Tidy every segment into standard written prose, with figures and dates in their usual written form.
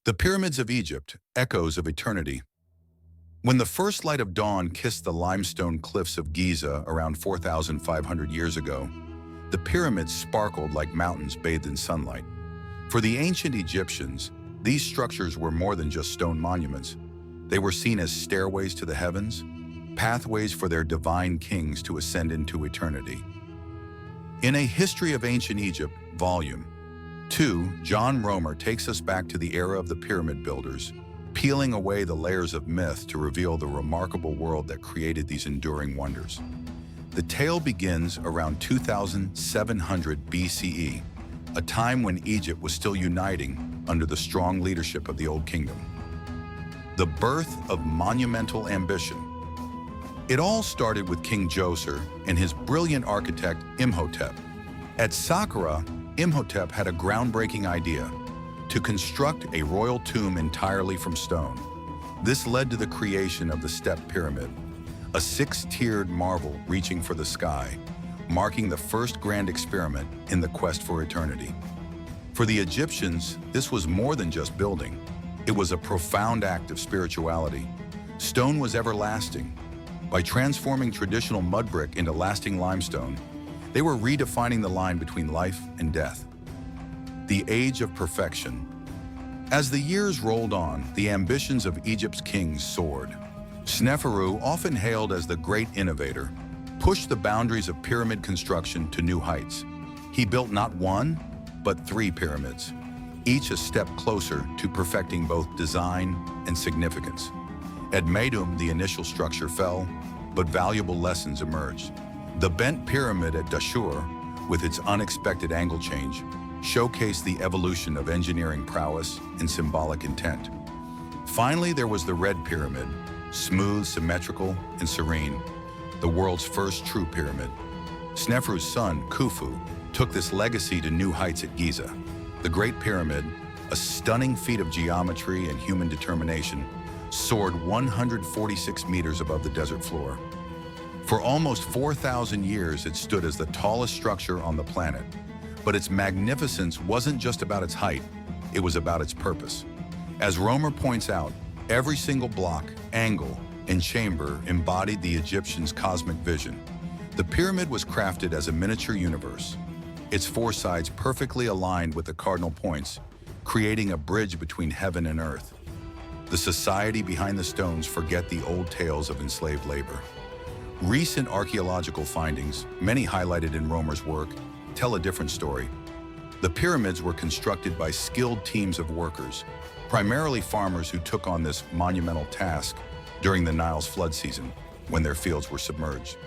The Pyramids of Egypt, echoes of eternity. When the first light of dawn kissed the limestone cliffs of Giza around 4,500 years ago, the pyramids sparkled like mountains bathed in sunlight. For the ancient Egyptians, these structures were more than just stone monuments. They were seen as stairways to the heavens, pathways for their divine kings to ascend into eternity. In A History of Ancient Egypt, Volume 2, John Romer takes us back to the era of the pyramid builders, peeling away the layers of myth to reveal the remarkable world that created these enduring wonders. The tale begins around 2700 BCE, a time when Egypt was still uniting under the strong leadership of the Old Kingdom. The birth of monumental ambition. It all started with King Djoser and his brilliant architect Imhotep. At Saqqara, Imhotep had a groundbreaking idea: to construct a royal tomb entirely from stone. This led to the creation of the Step Pyramid, a six-tiered marvel reaching for the sky, marking the first grand experiment in the quest for eternity. For the Egyptians, this was more than just building. It was a profound act of spirituality. Stone was everlasting. By transforming traditional mud brick into lasting limestone, they were redefining the line between life and death. The age of perfection. As the years rolled on, the ambitions of Egypt's kings soared. Sneferu, often hailed as the great innovator, pushed the boundaries of pyramid construction to new heights. He built not one, but 3 pyramids, each a step closer to perfecting both design and significance. At Meidum, the initial structure fell, but valuable lessons emerged. The bent pyramid at Dashur, with its unexpected angle change, showcased the evolution of engineering prowess and symbolic intent. Finally, there was the Red Pyramid, smooth, symmetrical, and serene, the world's first true pyramid. Sneferu's son, Khufu, took this legacy to new heights at Giza. The Great Pyramid, a stunning feat of geometry and human determination, soared 146 meters above the desert floor. For almost 4,000 years, it stood as the tallest structure on the planet. But its magnificence wasn't just about its height, it was about its purpose. As Romer points out, every single block, angle, and chamber embodied the Egyptians' cosmic vision. The pyramid was crafted as a miniature universe, its 4 sides perfectly aligned with the cardinal points, creating a bridge between heaven and earth. The society behind the stones forget the old tales of enslaved labor. Recent archaeological findings, many highlighted in Romer's work, tell a different story. The pyramids were constructed by skilled teams of workers, primarily farmers who took on this monumental task during the Nile's flood season, when their fields were submerged.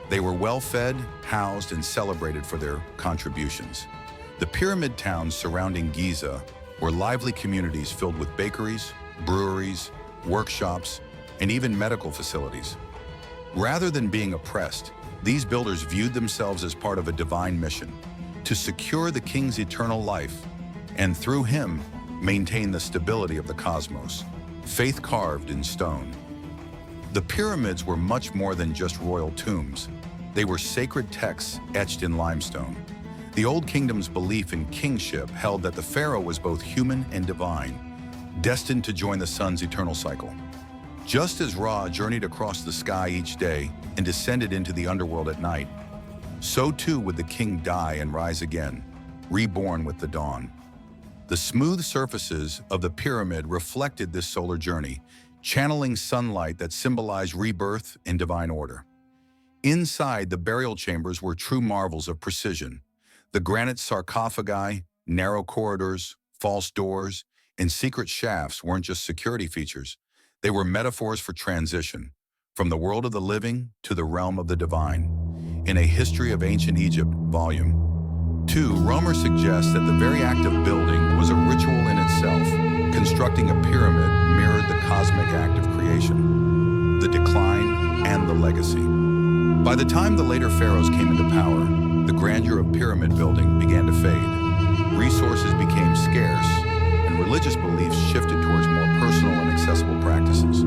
They were well-fed, housed, and celebrated for their contributions. The pyramid towns surrounding Giza were lively communities filled with bakeries, breweries, workshops, and even medical facilities. Rather than being oppressed, these builders viewed themselves as part of a divine mission to secure the king's eternal life and, through him, maintain the stability of the cosmos, faith carved in stone. The pyramids were much more than just royal tombs. They were sacred texts etched in limestone. The Old Kingdom's belief in kingship held that the pharaoh was both human and divine, destined to join the sun's eternal cycle. Just as Ra journeyed across the sky each day and descended into the underworld at night, so too would the king die and rise again, reborn with the dawn. The smooth surfaces of the pyramid reflected this solar journey, channeling sunlight that symbolized rebirth and divine order. Inside, the burial chambers were true marvels of precision. The granite sarcophagi, narrow corridors, false doors, and secret shafts weren't just security features. They were metaphors for transition, from the world of the living to the realm of the divine. In A History of Ancient Egypt, Volume 2, Romer suggests that the very act of building was a ritual in itself. Constructing a pyramid mirrored the cosmic act of creation, the decline, and the legacy. By the time the later pharaohs came into power, the grandeur of pyramid building began to fade. Resources became scarce, and religious beliefs shifted towards more personal and accessible practices.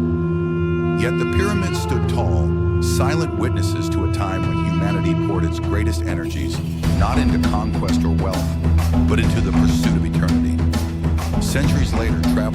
Yet the pyramids stood tall, silent witnesses to a time when humanity poured its greatest energies not into conquest or wealth, but into the pursuit of eternity. Centuries later, travelers